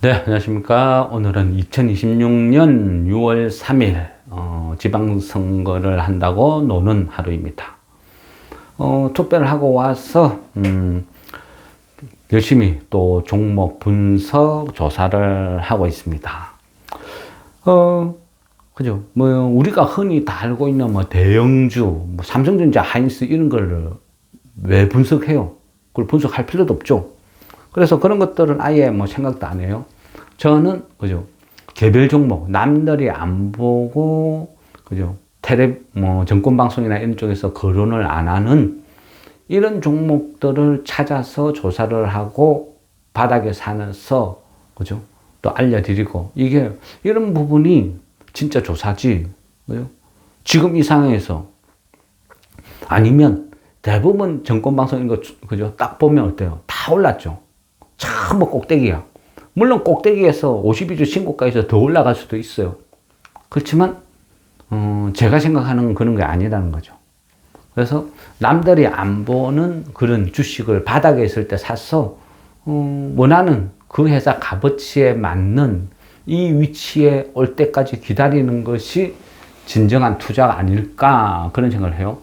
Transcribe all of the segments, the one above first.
네, 안녕하십니까. 오늘은 2026년 6월 3일, 지방선거를 한다고 노는 하루입니다. 투표를 하고 와서, 열심히 또 종목 분석 조사를 하고 있습니다. 그죠. 우리가 흔히 다 알고 있는 대형주, 삼성전자, 하이닉스 이런 걸 왜 분석해요? 그걸 분석할 필요도 없죠. 그래서 그런 것들은 아예 생각도 안 해요. 저는, 그죠. 개별 종목, 남들이 안 보고, 그죠. 정권방송이나 이런 쪽에서 거론을 안 하는 이런 종목들을 찾아서 조사를 하고 바닥에 사면서, 그죠. 또 알려드리고, 이런 부분이 진짜 조사지. 그죠. 지금 이 상황에서 아니면 대부분 정권방송 이런 거, 그죠. 딱 보면 어때요? 다 올랐죠. 전부 꼭대기야. 물론 꼭대기에서 52주 신고가에서 더 올라갈 수도 있어요. 그렇지만 제가 생각하는 그런 게 아니라는 거죠. 그래서 남들이 안 보는 그런 주식을 바닥에 있을 때 사서 원하는 그 회사 값어치에 맞는 이 위치에 올 때까지 기다리는 것이 진정한 투자가 아닐까 그런 생각을 해요.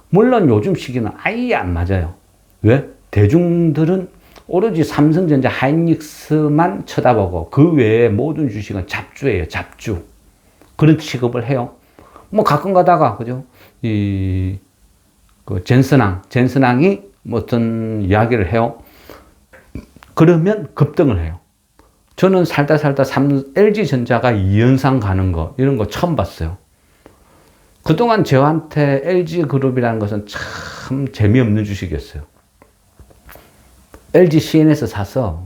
물론 요즘 시기는 아예 안 맞아요. 왜? 대중들은 오로지 삼성전자, 하이닉스만 쳐다보고 그 외에 모든 주식은 잡주예요. 잡주. 그런 취급을 해요. 가끔 가다가 그죠? 젠스낭이 어떤 이야기를 해요. 그러면 급등을 해요. 저는 살다 LG전자가 2연상 가는 거 이런 거 처음 봤어요. 그동안 저한테 LG그룹이라는 것은 참 재미없는 주식이었어요. LG CN에서 사서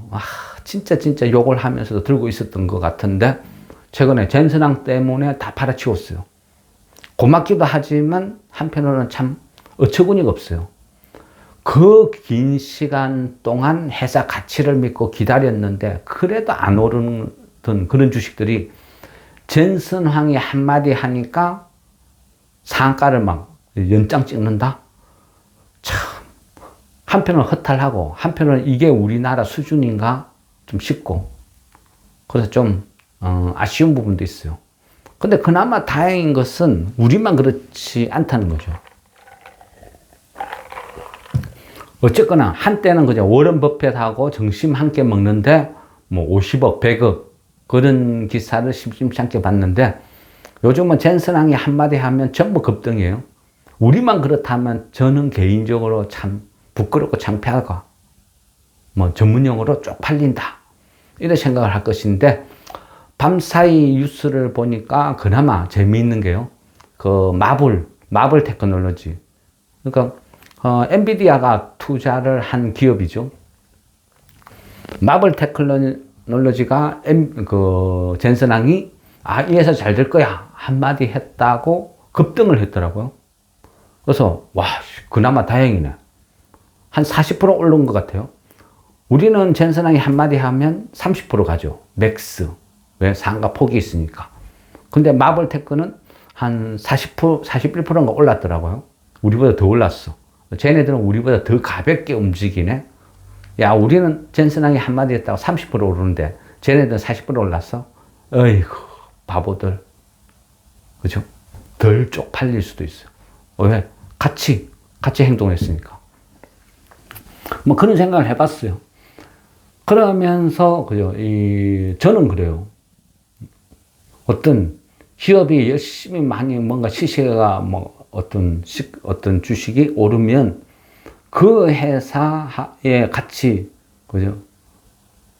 진짜 욕을 하면서도 들고 있었던 것 같은데 최근에 젠스낭 때문에 다 팔아치웠어요. 고맙기도 하지만 한편으로는 참 어처구니가 없어요. 그 긴 시간 동안 회사 가치를 믿고 기다렸는데 그래도 안 오르던 그런 주식들이 젠슨황이 한마디 하니까 상가를 연장 찍는다? 참 한편은 허탈하고 한편은 이게 우리나라 수준인가 좀 싶고 그래서 좀 아쉬운 부분도 있어요. 근데 그나마 다행인 것은 우리만 그렇지 않다는 거죠. 어쨌거나 한때는 그냥 워런 버핏하고 점심 함께 먹는데 50억, 100억 그런 기사를 심심치 않게 봤는데 요즘은 젠슨항이 한마디 하면 전부 급등이에요. 우리만 그렇다면 저는 개인적으로 참 부끄럽고 창피하고 전문용어로 쪽팔린다 이런 생각을 할 것인데 밤사이 뉴스를 보니까 그나마 재미있는 게요. 그 마블 테크놀로지 그러니까 엔비디아가 투자를 한 기업이죠. 마블 테크놀로지가 젠슨항이 이 회사 잘 될 거야 한마디 했다고 급등을 했더라고요. 그래서 그나마 다행이네. 한 40% 오른 것 같아요. 우리는 젠슨항이 한마디 하면 30% 가죠. 맥스. 왜? 상가 폭이 있으니까. 근데 마블테크는 한 40%, 41%인가 올랐더라고요. 우리보다 더 올랐어. 쟤네들은 우리보다 더 가볍게 움직이네. 야, 우리는 젠슨항이 한마디 했다고 30% 오르는데 쟤네들은 40% 올랐어? 어이구, 바보들. 그죠? 덜 쪽팔릴 수도 있어요. 왜? 같이 행동했으니까. 그런 생각을 해봤어요. 그러면서, 그죠. 저는 그래요. 어떤 기업이 열심히 많이 뭔가 시세가 어떤 주식이 오르면 그 회사의 같이, 그죠.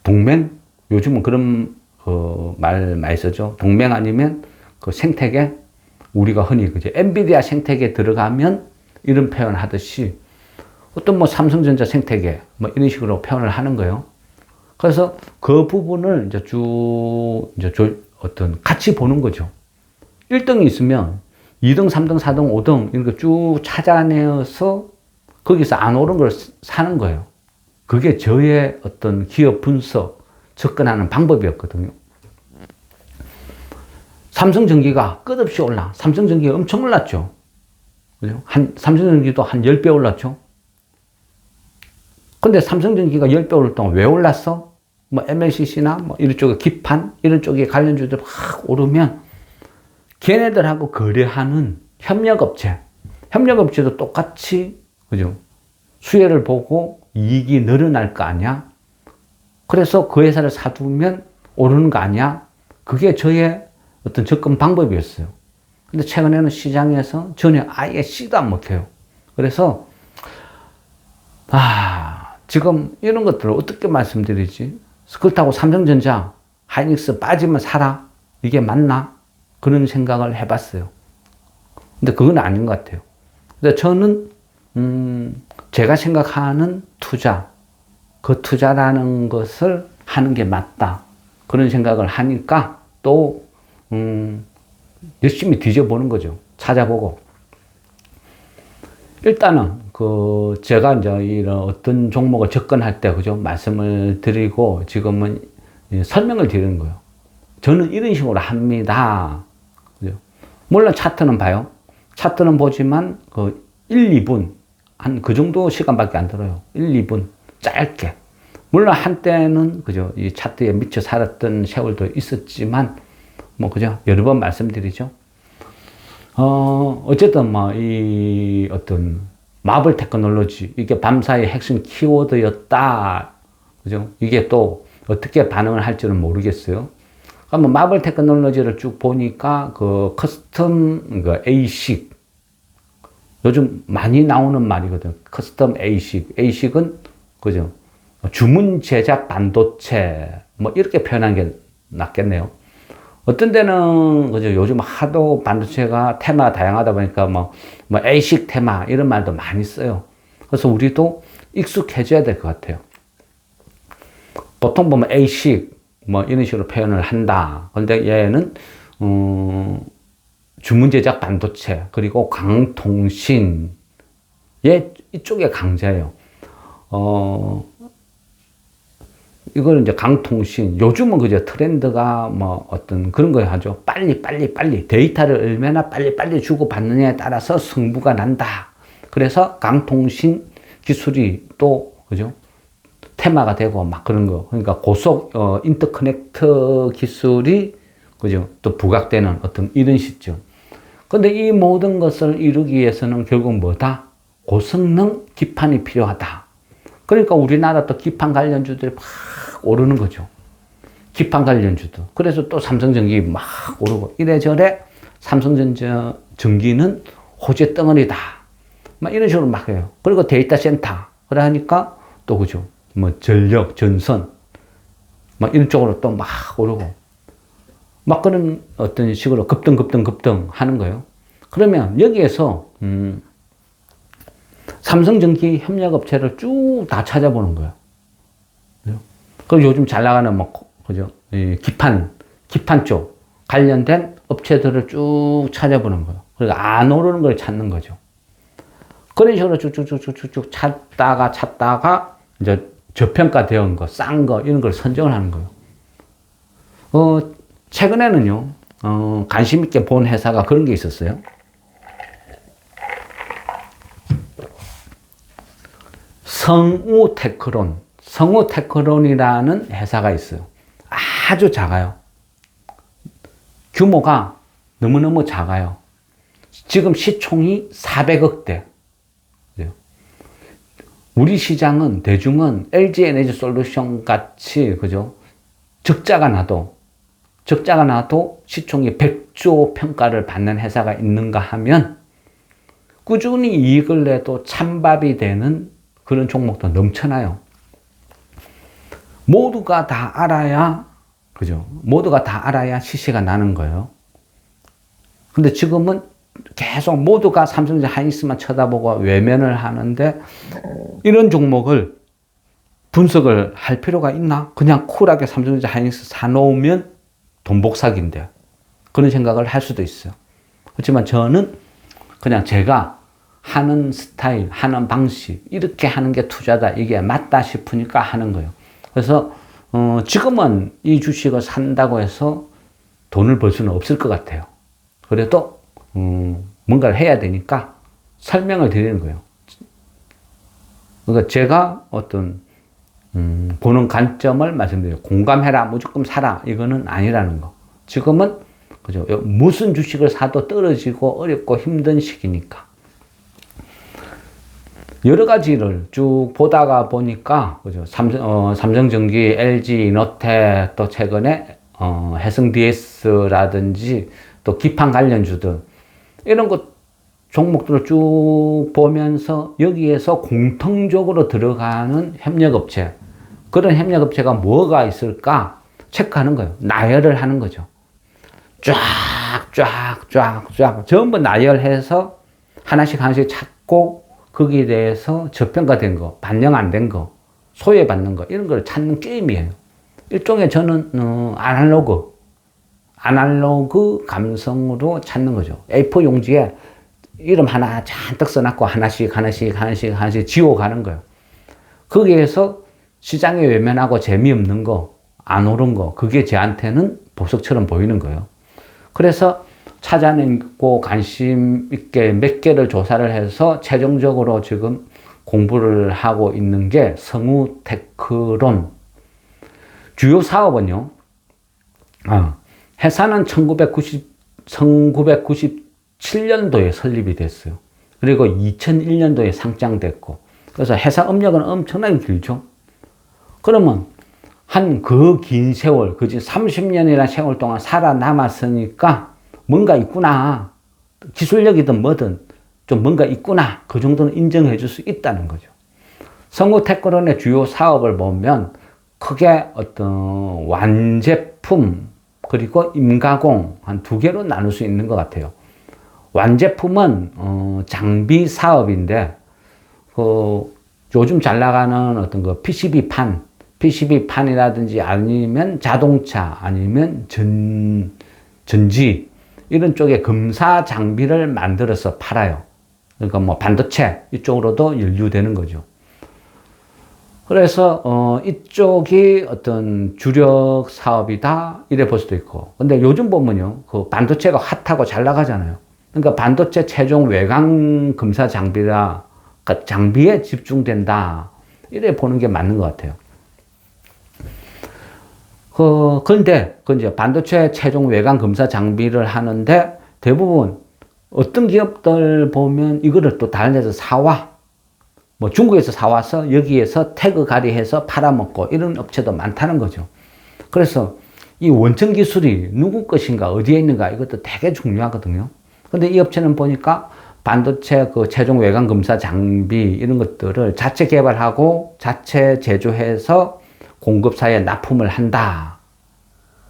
동맹? 요즘은 그런, 말 많이 쓰죠. 동맹 아니면 그 생태계? 우리가 흔히, 그죠. 엔비디아 생태계에 들어가면 이런 표현 하듯이 어떤 삼성전자 생태계 이런 식으로 표현을 하는 거예요. 그래서 그 부분을 어떤 같이 보는 거죠. 1등이 있으면 2등, 3등, 4등, 5등 이런 거 쭉 찾아내서 거기서 안 오른 걸 사는 거예요. 그게 저의 어떤 기업 분석, 접근하는 방법이었거든요. 삼성전기가 끝없이 올라. 삼성전기가 엄청 올랐죠. 그죠? 삼성전기도 한 10배 올랐죠. 근데 삼성전기가 10배 오를 동안 왜 올랐어? 뭐 MLCC나 뭐 이런 쪽에 기판 이런 쪽에 관련주들 확 오르면 걔네들하고 거래하는 협력업체도 똑같이 그죠? 수혜를 보고 이익이 늘어날 거 아니야? 그래서 그 회사를 사두면 오르는 거 아니야? 그게 저의 어떤 접근 방법이었어요. 근데 최근에는 시장에서 전혀 아예 씨도 안 먹혀요. 그래서 지금 이런 것들을 어떻게 말씀드리지? 그렇다고 삼성전자, 하이닉스 빠지면 사라? 이게 맞나? 그런 생각을 해봤어요. 근데 그건 아닌 것 같아요. 근데 저는 제가 생각하는 투자, 그 투자라는 것을 하는 게 맞다. 그런 생각을 하니까 또 열심히 뒤져보는 거죠. 찾아보고. 일단은 제가 이제 이런 어떤 종목을 접근할 때 그죠? 말씀을 드리고 지금은 설명을 드리는 거예요. 저는 이런 식으로 합니다. 그죠? 물론 차트는 봐요. 차트는 보지만 1, 2분 한 그 정도 시간밖에 안 들어요. 1, 2분 짧게. 물론 한때는 그죠? 이 차트에 미쳐 살았던 세월도 있었지만 뭐 그죠? 여러 번 말씀드리죠. 어쨌든 뭐 이 어떤 마블 테크놀로지 이게 밤사이 핵심 키워드였다. 그죠? 이게 또 어떻게 반응을 할지는 모르겠어요. 그러면 마블 테크놀로지를 쭉 보니까 그 커스텀 ASIC 요즘 많이 나오는 말이거든. 커스텀 ASIC은 그죠? 주문 제작 반도체 뭐 이렇게 표현한 게 낫겠네요. 어떤 데는 그죠? 요즘 하도 반도체가 테마가 다양하다 보니까 뭐 ASIC 테마 이런 말도 많이 써요. 그래서 우리도 익숙해져야 될 것 같아요. 보통 보면 ASIC 뭐 이런 식으로 표현을 한다. 근데 얘는 주문 제작 반도체 그리고 강통신 얘 이쪽에 강자예요. 이거는 이제 강통신 요즘은 그죠 트렌드가 뭐 어떤 그런 거 하죠. 빨리 데이터를 얼마나 빨리 주고 받느냐에 따라서 승부가 난다. 그래서 강통신 기술이 또 그죠 테마가 되고 막 그런 거. 그러니까 고속 인터커넥터 기술이 그죠 또 부각되는 어떤 이런 시점. 근데 이 모든 것을 이루기 위해서는 결국 뭐다? 고성능 기판이 필요하다. 그러니까 우리나라 또 기판 관련주들이 막 오르는 거죠. 기판 관련주도. 그래서 또 삼성전기 막 오르고 이래저래 삼성전자 전기는 호재 덩어리다. 막 이런 식으로 막 해요. 그리고 데이터 센터. 그러니까 또 그죠. 뭐 전력, 전선. 막 이런 쪽으로 또 막 오르고. 막 그런 어떤 식으로 급등 하는 거예요. 그러면 여기에서, 삼성전기 협력업체를 쭉 다 찾아보는 거예요. 그리고 요즘 잘 나가는 뭐, 그죠? 기판 쪽 관련된 업체들을 쭉 찾아보는 거예요. 그러니까 안 오르는 걸 찾는 거죠. 그런 식으로 쭉쭉쭉쭉쭉 찾다가 이제 저평가되어 거, 싼 거, 이런 걸 선정을 하는 거예요. 최근에는요, 관심 있게 본 회사가 그런 게 있었어요. 성우테크론이라는 회사가 있어요. 아주 작아요. 규모가 너무너무 작아요. 지금 시총이 400억대. 우리 시장은 대중은 LG 에너지 솔루션 같이 그죠? 적자가 나도 시총이 100조 평가를 받는 회사가 있는가 하면 꾸준히 이익을 내도 찬밥이 되는 그런 종목도 넘쳐나요. 모두가 다 알아야 그죠? 모두가 다 알아야 시세가 나는 거예요. 근데 지금은 계속 모두가 삼성전자 하이닉스만 쳐다보고 외면을 하는데 이런 종목을 분석을 할 필요가 있나? 그냥 쿨하게 삼성전자 하이닉스 사놓으면 돈복사기인데 그런 생각을 할 수도 있어요. 그렇지만 저는 그냥 제가 하는 스타일, 하는 방식 이렇게 하는 게 투자다. 이게 맞다 싶으니까 하는 거예요. 그래서 지금은 이 주식을 산다고 해서 돈을 벌 수는 없을 것 같아요. 그래도 뭔가를 해야 되니까 설명을 드리는 거예요. 그러니까 제가 어떤 보는 관점을 말씀드려요. 공감해라, 무조건 사라, 이거는 아니라는 거. 지금은, 그죠? 무슨 주식을 사도 떨어지고 어렵고 힘든 시기니까. 여러 가지를 쭉 보다가 보니까, 그죠? 삼성전기, LG, 이노텍, 또 최근에, 해성 DS라든지, 또 기판 관련주들, 이런 것, 종목들을 쭉 보면서 여기에서 공통적으로 들어가는 협력업체, 그런 협력업체가 뭐가 있을까 체크하는 거예요. 나열을 하는 거죠. 쫙 전부 나열해서 하나씩 찾고 거기에 대해서 저평가된 거, 반영 안 된 거, 소외받는 거, 이런 걸 찾는 게임이에요. 일종의 저는 아날로그 감성으로 찾는 거죠. A4 용지에 이름 하나 잔뜩 써놨고 하나씩 지워가는 거예요. 거기에서 시장에 외면하고 재미없는 거, 안 오른 거, 그게 저한테는 보석처럼 보이는 거예요. 그래서 찾아내고 관심 있게 몇 개를 조사를 해서 최종적으로 지금 공부를 하고 있는 게 성우테크론. 주요 사업은요, 회사는 1997년도에 설립이 됐어요. 그리고 2001년도에 상장됐고, 그래서 회사 업력은 엄청나게 길죠. 그러면 한 그 긴 세월, 그지 30년이나 세월 동안 살아남았으니까 뭔가 있구나. 기술력이든 뭐든 좀 뭔가 있구나. 그 정도는 인정해 줄 수 있다는 거죠. 성우테크론의 주요 사업을 보면 크게 어떤 완제품 그리고 임가공 한 두 개로 나눌 수 있는 것 같아요. 완제품은 장비 사업인데 요즘 잘 나가는 어떤 그 PCB판이라든지 아니면 자동차 아니면 전지 이런 쪽에 검사 장비를 만들어서 팔아요. 그러니까 뭐 반도체 이쪽으로도 연루되는 거죠. 그래서 이쪽이 어떤 주력 사업이다 이래 볼 수도 있고, 근데 요즘 보면요 그 반도체가 핫하고 잘 나가잖아요. 그러니까 반도체 최종 외관 검사 장비라, 그러니까 장비에 집중된다 이래 보는 게 맞는 것 같아요. 그런데 그 이제 반도체 최종 외관 검사 장비를 하는데 대부분 어떤 기업들 보면 이거를 또 다른 데서 사와, 뭐 중국에서 사와서 여기에서 태그 가리해서 팔아먹고 이런 업체도 많다는 거죠. 그래서 이 원천 기술이 누구 것인가 어디에 있는가 이것도 되게 중요하거든요. 근데 이 업체는 보니까 반도체 그 최종 외관 검사 장비 이런 것들을 자체 개발하고 자체 제조해서 공급사에 납품을 한다.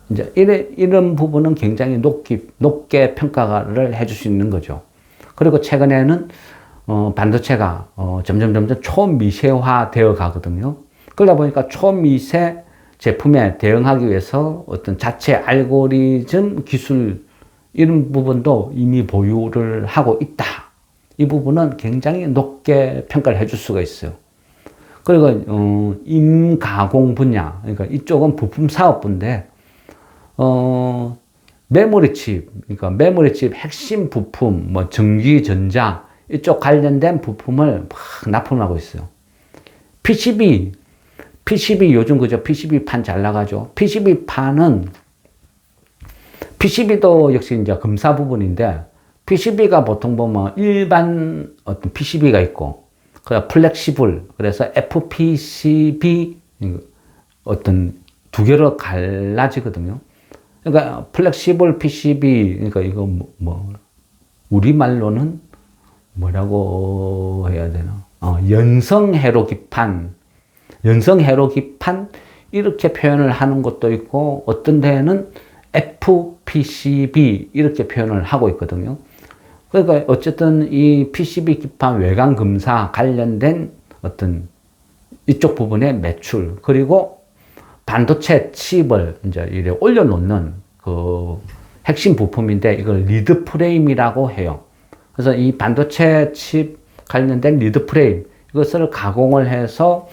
이제 이런 부분은 굉장히 높게 평가를 해줄 수 있는 거죠. 그리고 최근에는 반도체가 점점 초미세화 되어 가거든요. 그러다 보니까 초미세 제품에 대응하기 위해서 어떤 자체 알고리즘 기술 이런 부분도 이미 보유를 하고 있다. 이 부분은 굉장히 높게 평가를 해줄 수가 있어요. 그리고 임가공 분야, 그러니까 이쪽은 부품 사업부인데 그러니까 메모리칩 핵심 부품, 뭐 전기, 전자 이쪽 관련된 부품을 막 납품하고 있어요. PCB 요즘 그죠? PCB판 잘 나가죠. PCB도 역시 이제 검사 부분인데, PCB가 보통 보면 일반 어떤 PCB가 있고, 플렉시블, 그래서 FPCB 어떤 두 개로 갈라지거든요. 그러니까 플렉시블 PCB, 그러니까 이거 우리말로는 뭐라고 해야 되나? 연성 회로 기판 이렇게 표현을 하는 것도 있고, 어떤 데에는 FPCB 이렇게 표현을 하고 있거든요. 그러니까 어쨌든 이 PCB 기판 외관 검사 관련된 어떤 이쪽 부분의 매출, 그리고 반도체 칩을 이제 이래 올려놓는 그 핵심 부품인데 이걸 리드 프레임이라고 해요. 그래서 이 반도체 칩 관련된 리드 프레임 이것을 가공을 해서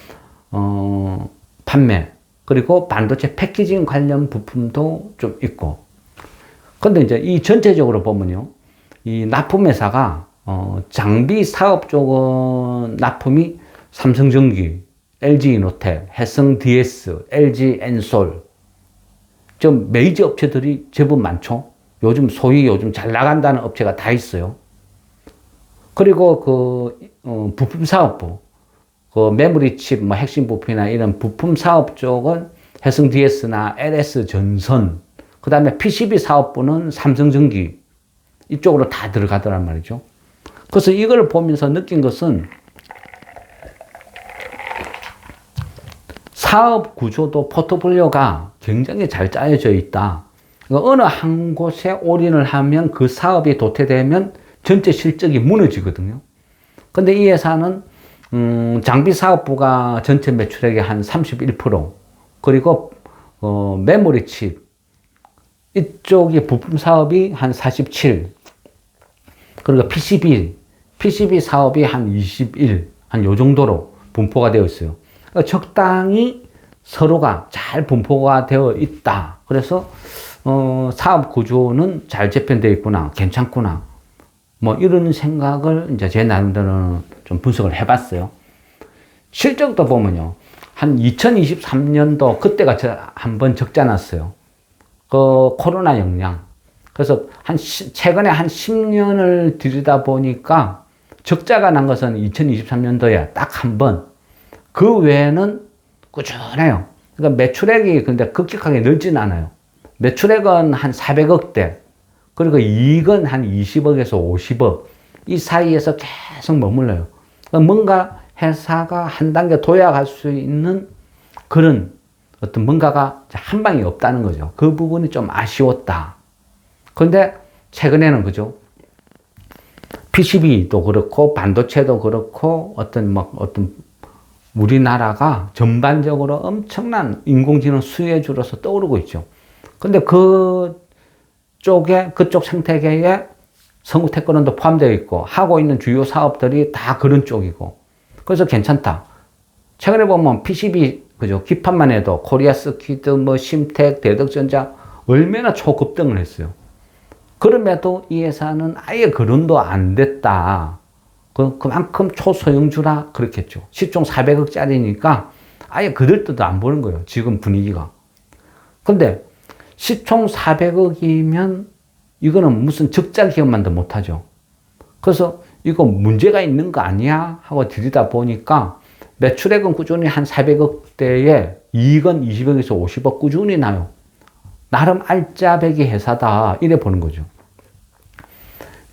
판매, 그리고 반도체 패키징 관련 부품도 좀 있고. 근데 이제 이 전체적으로 보면요, 이 납품회사가 장비 사업 쪽은 납품이 삼성전기, LG이노텍, 해성DS, LG엔솔, 좀 메이저 업체들이 제법 많죠. 요즘 잘 나간다는 업체가 다 있어요. 그리고 부품 사업부, 메모리 칩, 핵심 부품이나 이런 부품 사업 쪽은 해성DS나 LS전선, 그 다음에 PCB 사업부는 삼성전기, 이쪽으로 다 들어가더란 말이죠. 그래서 이걸 보면서 느낀 것은 사업 구조도 포트폴리오가 굉장히 잘 짜여져 있다. 어느 한 곳에 올인을 하면 그 사업이 도태되면 전체 실적이 무너지거든요. 근데 이 회사는 장비 사업부가 전체 매출액의 한 31%, 그리고 메모리 칩 이쪽이 부품 사업이 한 47, 그리고 PCB 사업이 한 21, 한 요 정도로 분포가 되어 있어요. 그러니까 적당히 서로가 잘 분포가 되어 있다. 그래서 사업 구조는 잘 재편되어 있구나, 괜찮구나, 뭐 이런 생각을 이제 제 나름대로는 좀 분석을 해봤어요. 실적도 보면요, 한 2023년도 그때가 한번 적자 났어요. 코로나 영향. 그래서 최근에 한 10년을 들이다 보니까 적자가 난 것은 2023년도에 딱 한 번. 그 외에는 꾸준해요. 그러니까 매출액이 근데 급격하게 늘진 않아요. 매출액은 한 400억대, 그리고 이익은 한 20억에서 50억, 이 사이에서 계속 머물러요. 그러니까 뭔가 회사가 한 단계 도약할 수 있는 그런 어떤 뭔가가 한 방이 없다는 거죠. 그 부분이 좀 아쉬웠다. 그런데 최근에는 그죠, PCB도 그렇고 반도체도 그렇고 어떤 우리나라가 전반적으로 엄청난 인공지능 수혜주로서 떠오르고 있죠. 근데 그쪽 생태계에 성우테크론도 포함되어 있고 하고 있는 주요 사업들이 다 그런 쪽이고, 그래서 괜찮다. 최근에 보면 PCB 그죠, 기판만 해도 코리아 스퀴드, 심텍, 대덕전자 얼마나 초급등을 했어요. 그럼에도 이 회사는 아예 거론도 안 됐다. 그만큼 초소형주라 그렇겠죠. 시총 400억짜리니까 아예 그들도 안 보는 거예요, 지금 분위기가. 근데 시총 400억이면 이거는 무슨 적자 기업만도 못하죠. 그래서 이거 문제가 있는 거 아니야 하고 들이다 보니까 매출액은 꾸준히 한 400억대에 이익은 20억에서 50억 꾸준히 나요. 나름 알짜배기 회사다, 이래 보는 거죠.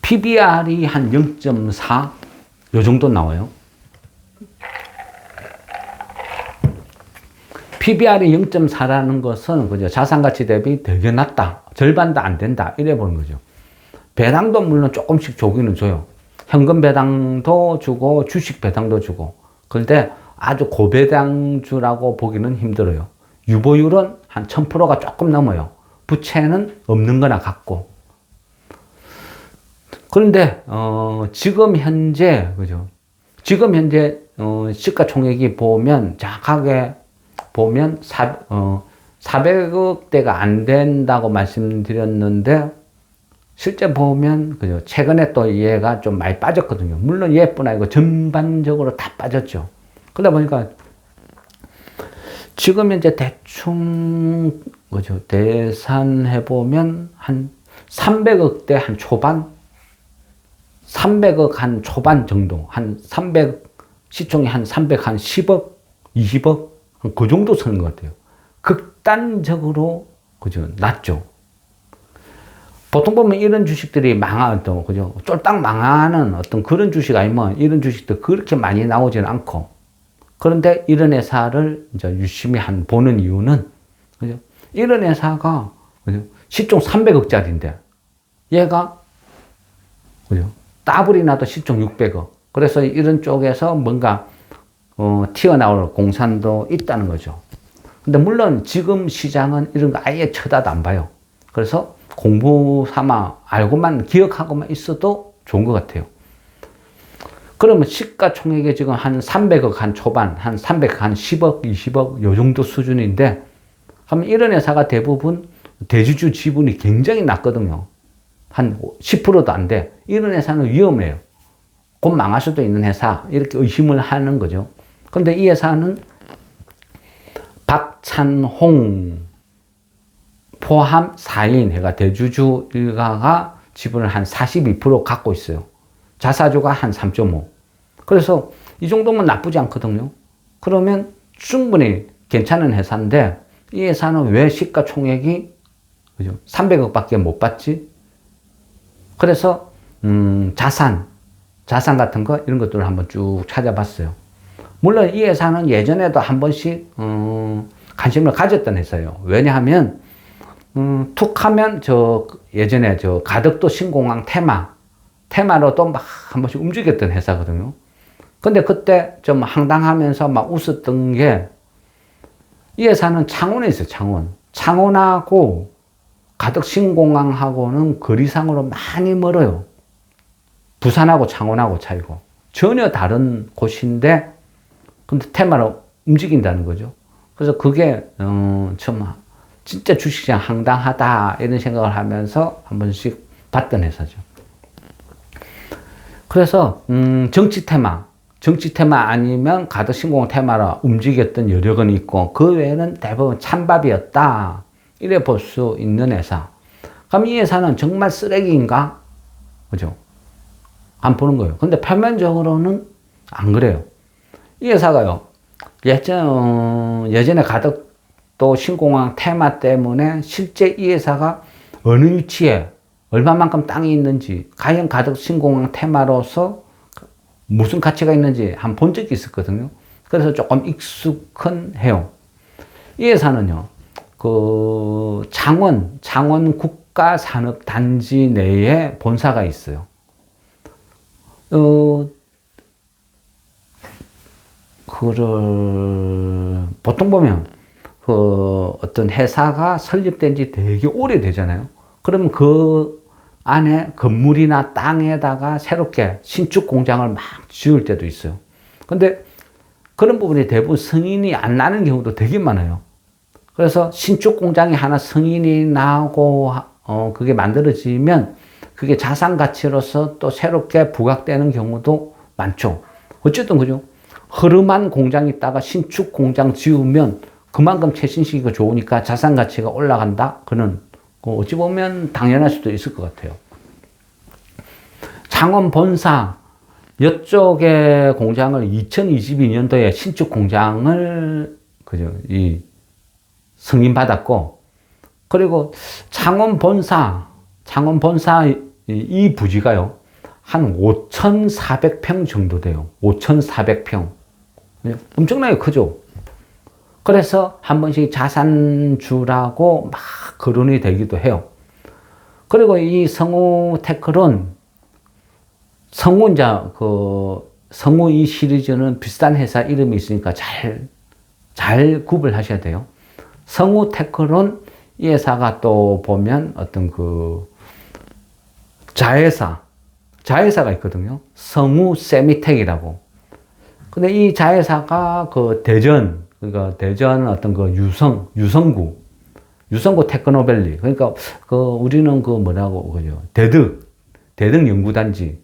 PBR이 한 0.4 요 정도 나와요. PBR이 0.4라는 것은 그죠, 자산가치 대비 되게 낮다, 절반도 안 된다, 이래 보는 거죠. 배당도 물론 조금씩 주기는 줘요. 현금 배당도 주고 주식 배당도 주고. 그런데 아주 고배당주라고 보기는 힘들어요. 유보율은 한 1000%가 조금 넘어요. 부채는 없는 거나 같고. 그런데 지금 현재 그죠, 지금 현재 시가총액이 보면 정확하게 보면 400억대가 안 된다고 말씀드렸는데, 실제 보면 그죠, 최근에 또 얘가 좀 많이 빠졌거든요. 물론 얘뿐 아니고 전반적으로 다 빠졌죠. 그러다 보니까 지금 현재 대충 그죠, 계산해 보면 한 300억대 한 초반, 300억 한 초반 정도, 한 300, 시총이 한 300, 한 10억, 20억, 그 정도 서는 것 같아요. 극단적으로, 그죠, 낮죠. 보통 보면 이런 주식들이 망하던, 그죠, 쫄딱 망하는 어떤 그런 주식 아니면 이런 주식도 그렇게 많이 나오지는 않고. 그런데 이런 회사를 이제 유심히 보는 이유는, 그죠, 이런 회사가, 그죠, 시총 300억짜리인데, 얘가, 그죠, 더블이 나도 시총 600억. 그래서 이런 쪽에서 뭔가, 튀어나올 공산도 있다는 거죠. 근데 물론 지금 시장은 이런 거 아예 쳐다도 안 봐요. 그래서 공부 삼아 알고만 기억하고만 있어도 좋은 것 같아요. 그러면 시가총액이 지금 한 300억 한 초반, 한 300, 한 10억, 20억 요 정도 수준인데, 하면 이런 회사가 대부분 대주주 지분이 굉장히 낮거든요. 한 10%도 안 돼. 이런 회사는 위험해요. 곧 망할 수도 있는 회사, 이렇게 의심을 하는 거죠. 근데 이 회사는 박찬홍 포함 4인 해가 대주주 일가가 지분을 한 42% 갖고 있어요. 자사주가 한 3.5. 그래서 이 정도면 나쁘지 않거든요. 그러면 충분히 괜찮은 회사인데 이 회사는 왜 시가총액이 300억밖에 못 받지? 그래서 자산 같은 거 이런 것들을 한번 쭉 찾아봤어요. 물론 이 회사는 예전에도 한 번씩 관심을 가졌던 회사예요. 왜냐하면 툭 하면 예전에 가덕도 신공항 테마로 또 막 한 번씩 움직였던 회사거든요. 근데 그때 좀 황당하면서 막 웃었던 게 이 회사는 창원에 있어요. 창원하고 가덕 신공항하고는 거리상으로 많이 멀어요. 부산하고 창원하고 차이고 전혀 다른 곳인데 근데 테마로 움직인다는 거죠. 그래서 그게 참 진짜 주식시장 황당하다 이런 생각을 하면서 한 번씩 봤던 회사죠. 그래서 정치 테마 아니면 가덕 신공항 테마로 움직였던 여력은 있고 그 외에는 대부분 찬밥이었다 이래 볼 수 있는 회사. 그럼 이 회사는 정말 쓰레기인가? 그죠? 안 보는 거예요. 근데 표면적으로는 안 그래요. 이 회사가요, 예전에 가덕도 신공항 테마 때문에 실제 이 회사가 어느 위치에 얼마만큼 땅이 있는지, 과연 가덕 신공항 테마로서 무슨 가치가 있는지 한번 본 적이 있었거든요. 그래서 조금 익숙해요. 이 회사는요, 창원 국가산업단지 내에 본사가 있어요. 보통 보면, 어떤 회사가 설립된 지 되게 오래되잖아요. 그러면 그 안에 건물이나 땅에다가 새롭게 신축 공장을 막 지을 때도 있어요. 근데 그런 부분이 대부분 승인이 안 나는 경우도 되게 많아요. 그래서 신축 공장이 하나 승인이 나고, 그게 만들어지면 그게 자산 가치로서 또 새롭게 부각되는 경우도 많죠. 어쨌든 그죠. 허름한 공장이 있다가 신축 공장 지으면 그만큼 최신식이고 좋으니까 자산 가치가 올라간다. 그는 어찌 보면 당연할 수도 있을 것 같아요. 창원 본사 이쪽의 공장을 2022년도에 신축 공장을 승인받았고, 그리고 창원 본사 이 부지가요 한 5,400평 정도 돼요. 5,400평. 엄청나게 크죠. 그래서 한 번씩 자산주라고 막 거론이 되기도 해요. 그리고 이 성우테크론, 성우 이 시리즈는 비슷한 회사 이름이 있으니까 잘 구분하셔야 돼요. 성우테크론 이 회사가 또 보면 어떤 자회사가 있거든요. 성우 세미텍이라고. 근데 이 자회사가 대전 어떤 유성구 테크노밸리. 그러니까 우리는 그죠? 대덕 연구단지.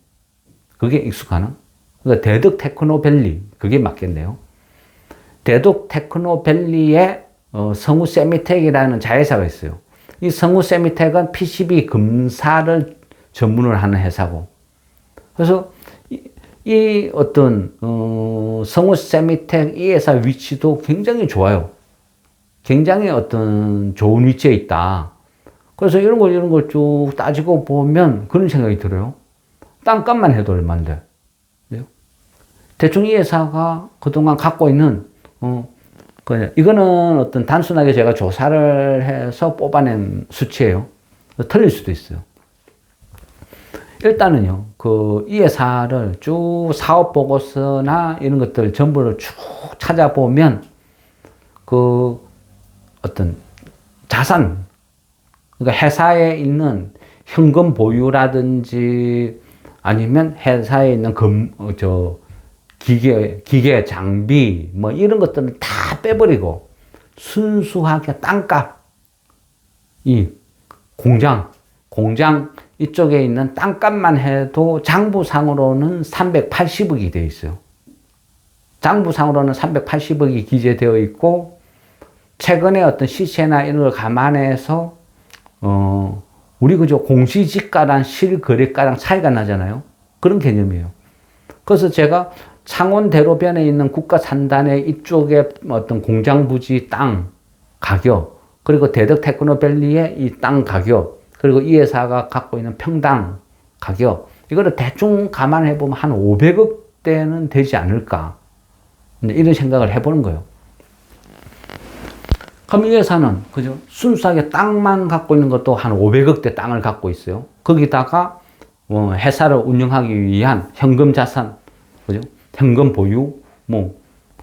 그게 익숙하나? 그러니까 대덕 테크노밸리. 그게 맞겠네요. 대덕 테크노밸리에 성우 세미텍이라는 자회사가 있어요. 이 성우 세미텍은 PCB 검사를 전문을 하는 회사고. 그래서 이 어떤 성우 세미텍 이 회사 위치도 굉장히 좋아요. 굉장히 어떤 좋은 위치에 있다. 그래서 이런 걸 쭉 따지고 보면 그런 생각이 들어요. 땅값만 해도 얼마인데. 대충 이 회사가 그동안 갖고 있는 이거는 어떤 단순하게 제가 조사를 해서 뽑아낸 수치예요. 틀릴 수도 있어요. 일단은요, 이 회사를 쭉 사업 보고서나 이런 것들 전부를 쭉 찾아보면 어떤 자산, 그러니까 회사에 있는 현금 보유라든지 아니면 회사에 있는 기계, 장비, 이런 것들을 다 빼버리고 순수하게 땅값, 이 공장 이쪽에 있는 땅값만 해도 장부상으로는 380억이 되어 있어요. 장부상으로는 380억이 기재되어 있고, 최근에 어떤 시세나 이런 걸 감안해서, 우리 그저 공시지가랑 실거래가랑 차이가 나잖아요. 그런 개념이에요. 그래서 제가 창원 대로변에 있는 국가산단의 이쪽에 어떤 공장 부지 땅 가격, 그리고 대덕 테크노밸리의 이 땅 가격, 그리고 이 회사가 갖고 있는 평당 가격, 이거를 대충 감안해 보면 한 500억대는 되지 않을까. 이런 생각을 해보는 거예요. 그럼 이 회사는 그죠? 순수하게 땅만 갖고 있는 것도 한 500억대 땅을 갖고 있어요. 거기다가 회사를 운영하기 위한 현금 자산, 그죠? 현금 보유,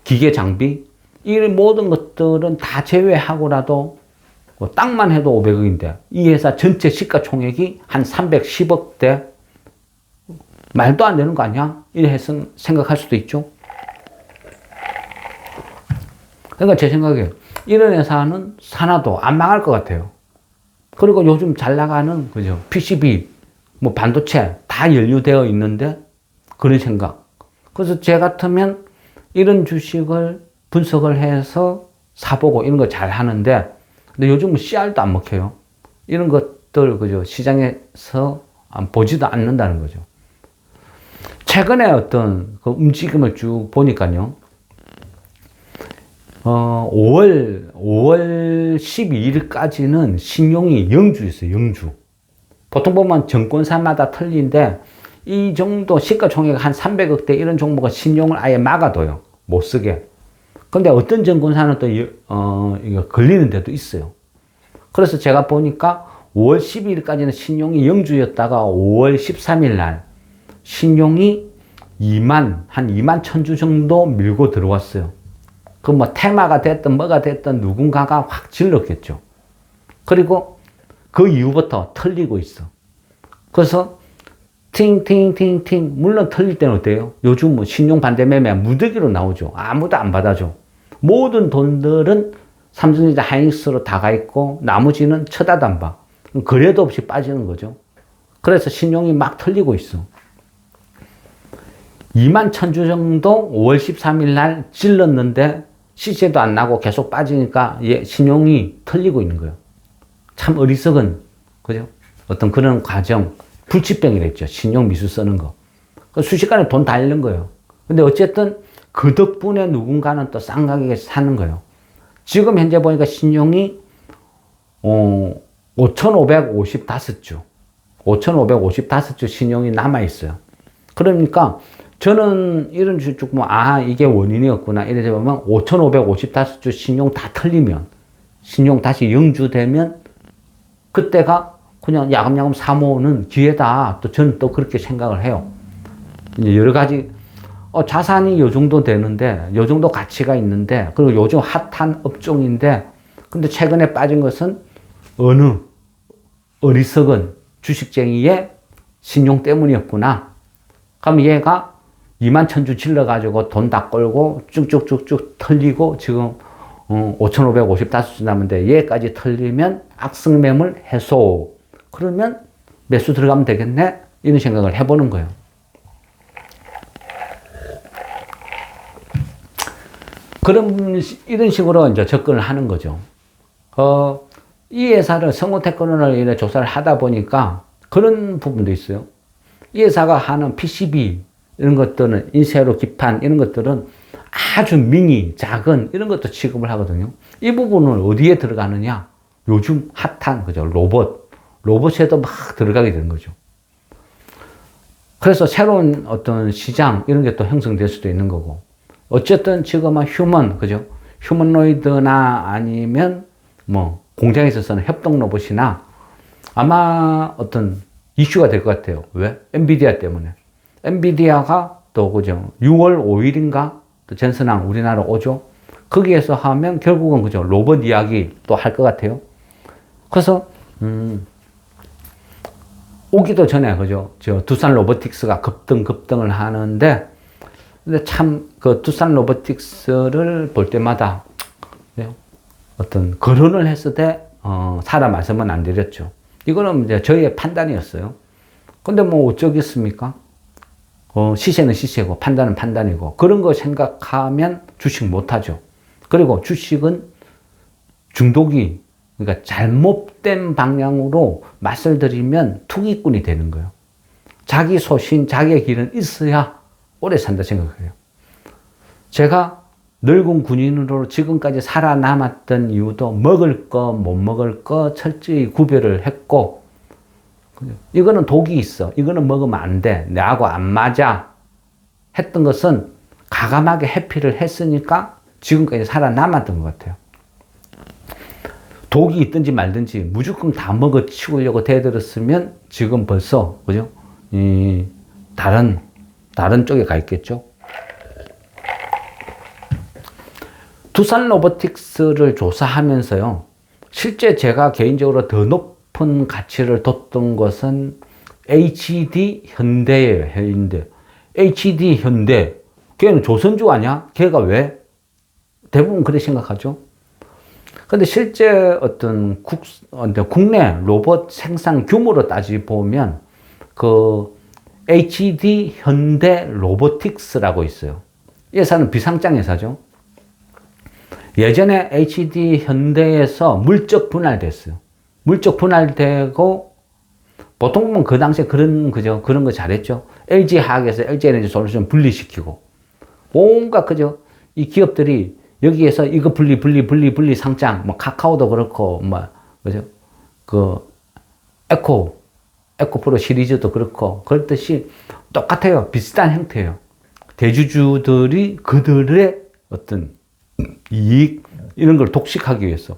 기계 장비, 이 모든 것들은 다 제외하고라도 땅만 해도 500억인데 이 회사 전체 시가총액이 한 310억대, 말도 안 되는 거 아니야? 이래 생각할 수도 있죠. 그러니까 제 생각에 이런 회사는 사놔도 안 망할 것 같아요. 그리고 요즘 잘 나가는 그죠? PCB, 반도체 다 연루되어 있는데 그런 생각. 그래서 제 같으면 이런 주식을 분석을 해서 사보고 이런 거 잘 하는데, 근데 요즘은 CR도 안 먹혀요. 이런 것들 그죠? 시장에서 보지도 않는다는 거죠. 최근에 어떤 그 움직임을 쭉 보니까요. 5월 12일까지는 신용이 영주였어요, 영주. 보통 보면 증권사마다 틀린데, 이 정도 시가총액 한 300억대 이런 종목은 신용을 아예 막아둬요. 못 쓰게. 근데 어떤 증권사는 또, 이거 걸리는 데도 있어요. 그래서 제가 보니까 5월 12일까지는 신용이 영주였다가 5월 13일 날 신용이 한 2만 1000주 정도 밀고 들어왔어요. 그 테마가 됐든 뭐가 됐든 누군가가 확 질렀겠죠. 그리고 그 이후부터 털리고 있어. 그래서 팅팅팅팅, 물론 털릴 때는 어때요? 요즘 신용 반대 매매 무더기로 나오죠. 아무도 안 받아줘. 모든 돈들은 삼성전자 하이닉스로 다 가 있고 나머지는 쳐다도 안 봐. 거래도 없이 빠지는 거죠. 그래서 신용이 막 털리고 있어. 2만 1000주 정도 5월 13일 날 질렀는데 시세도 안 나고 계속 빠지니까 신용이 털리고 있는 거예요. 참 어리석은, 그죠? 어떤 그런 과정, 불치병이랬죠. 신용 미수 쓰는 거. 순식간에 돈 다 잃는 거예요. 근데 어쨌든 그 덕분에 누군가는 또 싼 가격에 사는 거예요. 지금 현재 보니까 신용이 5,555주. 5,555주 신용이 남아있어요. 그러니까 저는 이런 주식 쭉 보면, 이게 원인이었구나. 이래 보면 5,555주 신용 다 털리면, 신용 다시 영주되면, 그때가 그냥 야금야금 사모으는 기회다. 또 저는 또 그렇게 생각을 해요. 이제 여러 가지, 자산이 요 정도 되는데, 요 정도 가치가 있는데, 그리고 요즘 핫한 업종인데, 근데 최근에 빠진 것은 어느 어리석은 주식쟁이의 신용 때문이었구나. 그럼 얘가 2만 1000주 질러가지고 돈 다 끌고 쭉쭉쭉쭉 털리고 지금 5,555주 남은데 얘까지 털리면 악성매물 해소. 그러면 매수 들어가면 되겠네? 이런 생각을 해보는 거예요. 이런 식으로 이제 접근을 하는 거죠. 이 회사를 성우테크노를 이래 조사를 하다 보니까 그런 부분도 있어요. 이 회사가 하는 PCB, 이런 것들은 인쇄로 기판, 이런 것들은 아주 미니, 작은, 이런 것도 취급을 하거든요. 이 부분은 어디에 들어가느냐? 요즘 핫한, 그죠? 로봇에도 막 들어가게 되는 거죠. 그래서 새로운 어떤 시장, 이런 게 또 형성될 수도 있는 거고. 어쨌든 지금은 그죠? 휴머노이드나 아니면 공장에서 쓰는 협동 로봇이나 아마 어떤 이슈가 될 것 같아요. 왜? 엔비디아 때문에. 엔비디아가 또 그죠? 6월 5일인가? 또 젠슨항 우리나라 오죠? 거기에서 하면 결국은 그죠? 로봇 이야기 또 할 것 같아요. 그래서, 오기도 전에 그죠? 두산 로보틱스가 급등을 하는데, 근데 참, 그 두산 로보틱스를 볼 때마다, 어떤 거론을 했을 때, 사람 말씀은 안 드렸죠. 이거는 이제 저희의 판단이었어요. 근데 어쩌겠습니까? 시세는 시세고, 판단은 판단이고, 그런 거 생각하면 주식 못하죠. 그리고 주식은 중독이, 그러니까 잘못된 방향으로 맛을 들이면 투기꾼이 되는 거예요. 자기 소신, 자기의 길은 있어야 오래 산다 생각해요. 제가 늙은 군인으로 지금까지 살아남았던 이유도 먹을 거, 못 먹을 거 철저히 구별을 했고, 이거는 독이 있어. 이거는 먹으면 안 돼. 내하고 안 맞아. 했던 것은 과감하게 회피를 했으니까 지금까지 살아남았던 것 같아요. 독이 있든지 말든지 무조건 다 먹어 치우려고 대들었으면 지금 벌써, 그죠? 다른 쪽에 가 있겠죠? 두산 로보틱스를 조사하면서요, 실제 제가 개인적으로 더 높은 가치를 뒀던 것은 HD 현대예요, 현대. HD 현대. 걔는 조선주 아니야? 걔가 왜? 대부분 그렇게 생각하죠. 근데 실제 어떤 국내 로봇 생산 규모로 따지보면 그 HD 현대 로보틱스라고 있어요. 이 회사는 비상장 회사죠. 예전에 HD 현대에서 물적 분할됐어요. 물적 분할되고 보통 보면 그 당시에 그런 거 잘했죠. LG 화학에서 LG 에너지 솔루션 분리시키고 온갖 이 기업들이 여기에서 이거 분리 상장, 뭐 카카오도 그렇고, 그죠? 에코프로 시리즈도 그렇고, 그렇듯이 똑같아요. 비슷한 형태예요. 대주주들이 그들의 어떤 이익, 이런 걸 독식하기 위해서.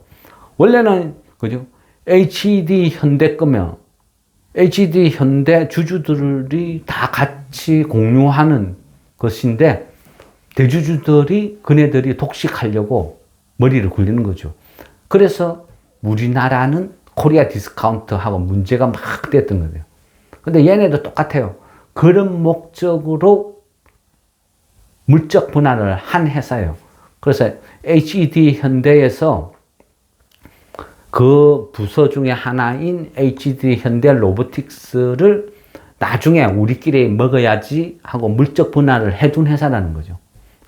원래는, 그죠? HD 현대 거면, HD 현대 주주들이 다 같이 공유하는 것인데, 대주주들이 그네들이 독식하려고 머리를 굴리는 거죠. 그래서 우리나라는 코리아 디스카운트하고 문제가 막 됐던 거예요. 근데 얘네도 똑같아요. 그런 목적으로 물적 분할을 한 회사예요. 그래서 HD 현대에서 그 부서 중에 하나인 HD 현대 로보틱스를 나중에 우리끼리 먹어야지 하고 물적 분할을 해둔 회사라는 거죠.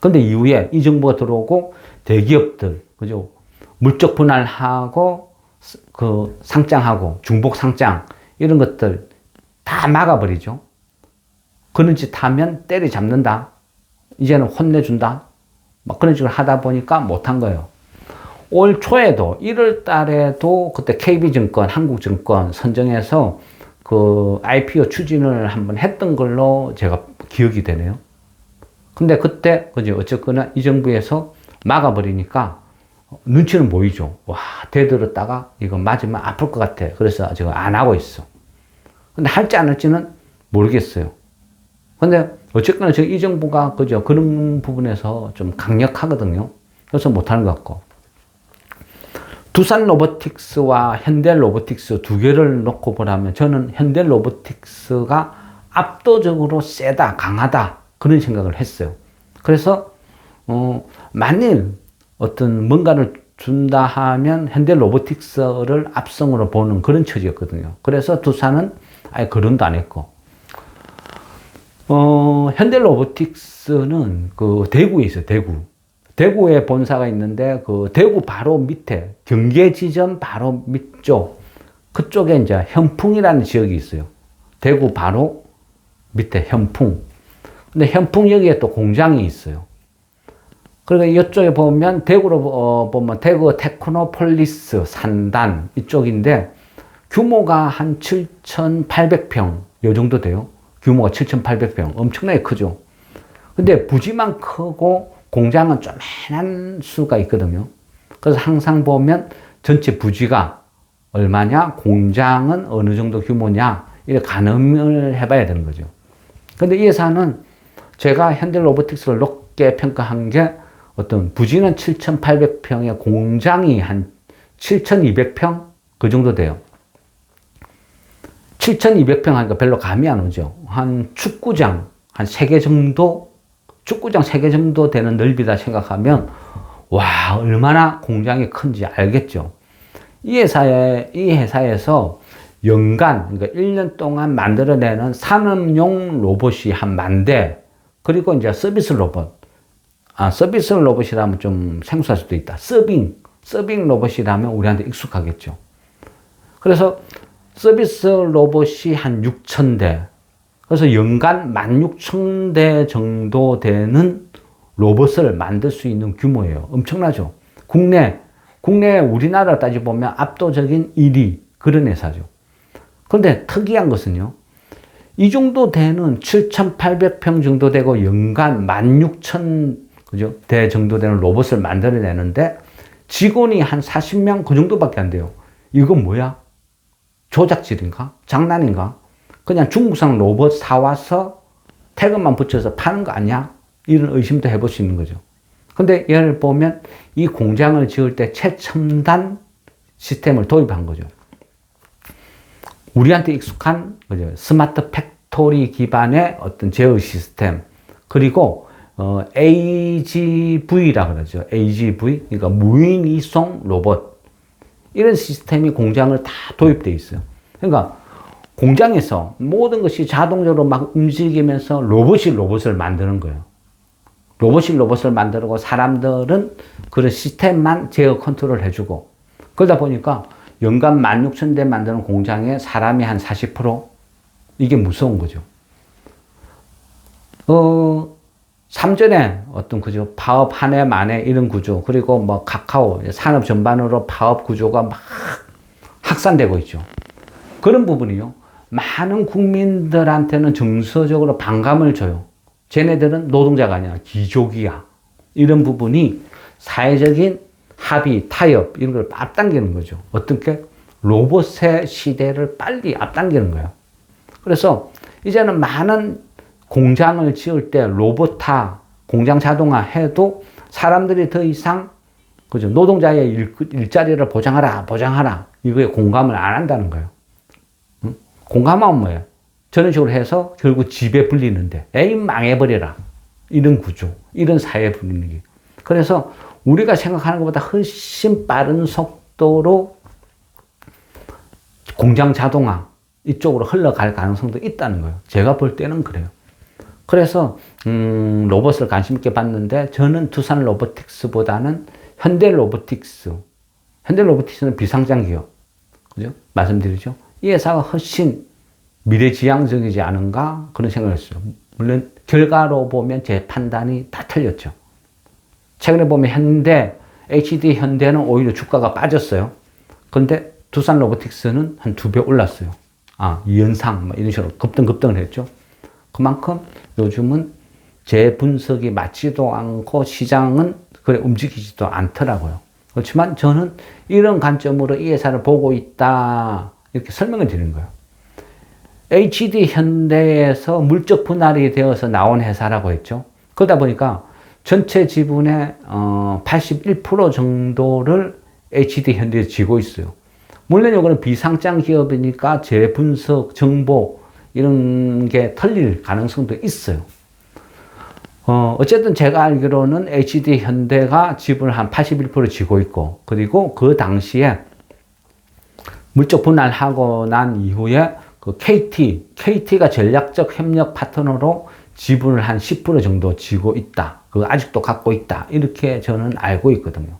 근데 이후에 이 정부가 들어오고 대기업들, 그죠? 물적 분할하고 상장하고 중복 상장 이런 것들 다 막아버리죠. 그런 짓 하면 때려잡는다. 이제는 혼내준다. 막 그런 식으로 하다 보니까 못한 거예요. 올 초에도 1월 달에도 그때 KB증권, 한국증권 선정해서 그 IPO 추진을 한번 했던 걸로 제가 기억이 되네요. 근데 그때, 그죠? 어쨌거나 이 정부에서 막아버리니까 눈치는 보이죠. 와, 대들었다가 이거 맞으면 아플 것 같아. 그래서 지금 안 하고 있어. 근데 할지 안 할지는 모르겠어요. 근데 어쨌거나 지금 이 정부가, 그죠? 그런 부분에서 좀 강력하거든요. 그래서 못하는 것 같고. 두산 로보틱스와 현대 로보틱스 두 개를 놓고 보라면 저는 현대 로보틱스가 압도적으로 세다, 강하다. 그런 생각을 했어요. 그래서, 만일 어떤 뭔가를 준다 하면 현대 로보틱스를 압승으로 보는 그런 처지였거든요. 그래서 두산은 아예 거론도 안 했고, 현대 로보틱스는 그 대구에 있어요, 대구. 대구에 본사가 있는데 그 대구 바로 밑에 경계지점 바로 밑쪽 그쪽에 이제 현풍이라는 지역이 있어요. 대구 바로 밑에 현풍. 근데 현풍 여기에 또 공장이 있어요. 그러니까 이쪽에 보면 대구로 보면 대구 테크노폴리스 산단 이쪽인데 규모가 한 7,800평 요 정도 돼요. 규모가 7,800평 엄청나게 크죠. 근데 부지만 크고 공장은 쪼매난 수가 있거든요. 그래서 항상 보면 전체 부지가 얼마냐, 공장은 어느 정도 규모냐 이렇게 가늠을 해봐야 되는 거죠. 근데 이 회사는 제가 현대 로보틱스를 높게 평가한 게 어떤 부지는 7,800평에 공장이 한 7,200평 그 정도 돼요. 7,200평 하니까 별로 감이 안 오죠. 한 축구장 한 3개 정도, 축구장 3개 정도 되는 넓이다 생각하면 와, 얼마나 공장이 큰지 알겠죠. 이 회사에서 연간, 그러니까 1년 동안 만들어내는 산업용 로봇이 한 10,000대, 그리고 이제 서비스 로봇. 서비스 로봇이라면 좀 생소할 수도 있다. 서빙. 서빙 로봇이라면 우리한테 익숙하겠죠. 그래서 서비스 로봇이 한 6,000대, 그래서 연간 16,000대 정도 되는 로봇을 만들 수 있는 규모예요. 엄청나죠. 국내 우리나라 따져보면 압도적인 1위 그런 회사죠. 그런데 특이한 것은요, 이 정도 되는 7,800평 정도 되고 연간 16,000대 정도 되는 로봇을 만들어내는데 직원이 한 40명 그 정도밖에 안 돼요. 이건 뭐야? 조작질인가? 장난인가? 그냥 중국산 로봇 사와서 태그만 붙여서 파는 거 아니야? 이런 의심도 해볼 수 있는 거죠. 근데 예를 보면 이 공장을 지을 때 최첨단 시스템을 도입한 거죠. 우리한테 익숙한 그죠? 스마트 팩토리 기반의 어떤 제어 시스템, 그리고 AGV라 그러죠. AGV, 그러니까 무인 이송 로봇, 이런 시스템이 공장을 다 도입되어 있어요. 그러니까 공장에서 모든 것이 자동적으로 막 움직이면서 로봇이 로봇을 만드는 거예요. 로봇이 로봇을 만들고 사람들은 그런 시스템만 제어 컨트롤 해주고, 그러다 보니까 연간 16,000대 만드는 공장에 사람이 한 40%? 이게 무서운 거죠. 3전에 어떤 그죠? 파업 한 해 만에 이런 구조, 그리고 뭐 카카오, 산업 전반으로 파업 구조가 막 확산되고 있죠. 그런 부분이요. 많은 국민들한테는 정서적으로 반감을 줘요. 쟤네들은 노동자가 아니야. 귀족이야. 이런 부분이 사회적인 합의, 타협, 이런 걸 앞당기는 거죠. 어떻게? 로봇의 시대를 빨리 앞당기는 거예요. 그래서 이제는 많은 공장을 지을 때 로봇화, 공장 자동화 해도 사람들이 더 이상 그죠? 노동자의 일자리를 보장하라. 이거에 공감을 안 한다는 거예요. 응? 공감하면 뭐예요? 저런 식으로 해서 결국 집에 불리는데, 에이, 망해버려라. 이런 구조, 이런 사회 분위기. 그래서 우리가 생각하는 것보다 훨씬 빠른 속도로 공장 자동화 이쪽으로 흘러갈 가능성도 있다는 거예요. 제가 볼 때는 그래요. 그래서 로봇을 관심 있게 봤는데 저는 두산 로보틱스보다는 현대로보틱스는 비상장 기업, 그죠? 말씀드리죠. 이 회사가 훨씬 미래지향적이지 않은가 그런 생각을 했어요. 물론 결과로 보면 제 판단이 다 틀렸죠. 최근에 보면 HD 현대는 오히려 주가가 빠졌어요. 그런데 두산 로보틱스는 한 2배 올랐어요. 이연상 이런 식으로 급등을 했죠. 그만큼 요즘은 제 분석이 맞지도 않고 시장은 그래 움직이지도 않더라고요. 그렇지만 저는 이런 관점으로 이 회사를 보고 있다, 이렇게 설명을 드리는 거예요. HD 현대에서 물적 분할이 되어서 나온 회사라고 했죠. 그러다 보니까 전체 지분의 81% 정도를 HD 현대에 쥐고 있어요. 물론 이거는 비상장 기업이니까 제 분석, 정보 이런 게 틀릴 가능성도 있어요. 어쨌든 제가 알기로는 HD 현대가 지분을 한 81% 쥐고 있고, 그리고 그 당시에 물적 분할하고 난 이후에 그 KT가 전략적 협력 파트너로 지분을 한 10% 정도 쥐고 있다. 그거 아직도 갖고 있다. 이렇게 저는 알고 있거든요.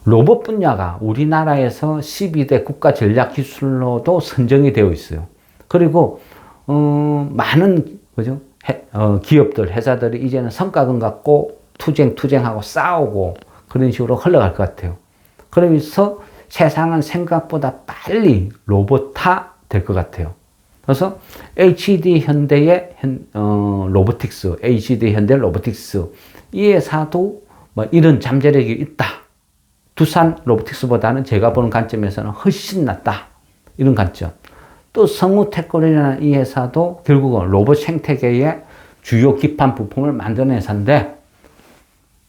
로봇 분야가 우리나라에서 12대 국가 전략 기술로도 선정이 되어 있어요. 그리고 많은 그죠? 기업들, 회사들이 이제는 성과금 갖고 투쟁하고 싸우고 그런 식으로 흘러갈 것 같아요. 그러면서 세상은 생각보다 빨리 로봇화 될 것 같아요. 그래서 HD 현대의 로보틱스, HD 현대 로보틱스, 이 회사도 뭐 이런 잠재력이 있다. 두산 로보틱스보다는 제가 보는 관점에서는 훨씬 낫다. 이런 관점. 또 성우테크놀이라는 이 회사도 결국은 로봇 생태계의 주요 기판 부품을 만드는 회사인데,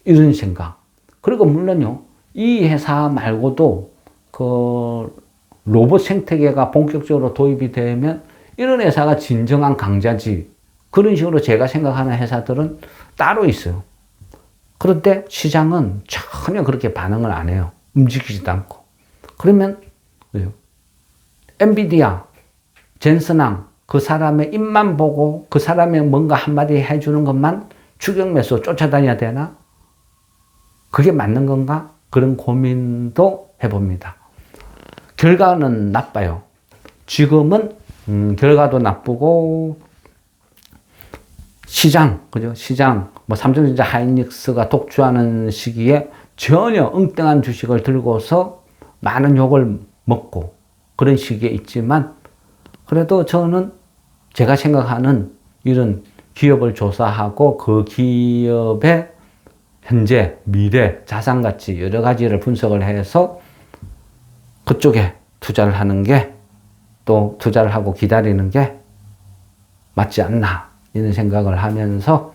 이런 생각. 그리고 물론요, 이 회사 말고도 그 로봇 생태계가 본격적으로 도입이 되면 이런 회사가 진정한 강자지, 그런 식으로 제가 생각하는 회사들은 따로 있어요. 그런데 시장은 전혀 그렇게 반응을 안 해요. 움직이지도 않고. 그러면 엔비디아, 젠슨왕, 그 사람의 입만 보고 그 사람의 뭔가 한마디 해주는 것만 추격 매수 쫓아다녀야 되나? 그게 맞는 건가? 그런 고민도 해봅니다. 결과는 나빠요. 지금은 결과도 나쁘고 그죠? 뭐 삼성전자 하이닉스가 독주하는 시기에 전혀 엉뚱한 주식을 들고서 많은 욕을 먹고 그런 시기에 있지만, 그래도 저는 제가 생각하는 이런 기업을 조사하고 그 기업의 현재, 미래, 자산가치 여러 가지를 분석을 해서 그쪽에 투자를 하는 게, 또 투자를 하고 기다리는 게 맞지 않나 이런 생각을 하면서,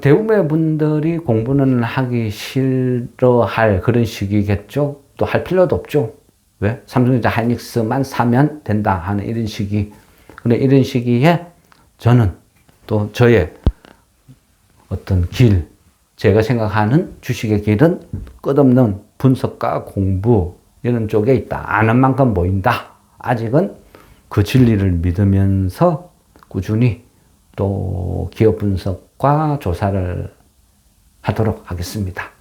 대부분의 분들이 공부는 하기 싫어할 그런 시기겠죠. 또 할 필요도 없죠. 왜? 삼성전자 하이닉스만 사면 된다 하는 이런 시기. 근데 이런 시기에 저는 또 저의 어떤 길, 제가 생각하는 주식의 길은 끝없는 분석과 공부 이런 쪽에 있다. 아는 만큼 보인다. 아직은 그 진리를 믿으면서 꾸준히 또 기업 분석과 조사를 하도록 하겠습니다.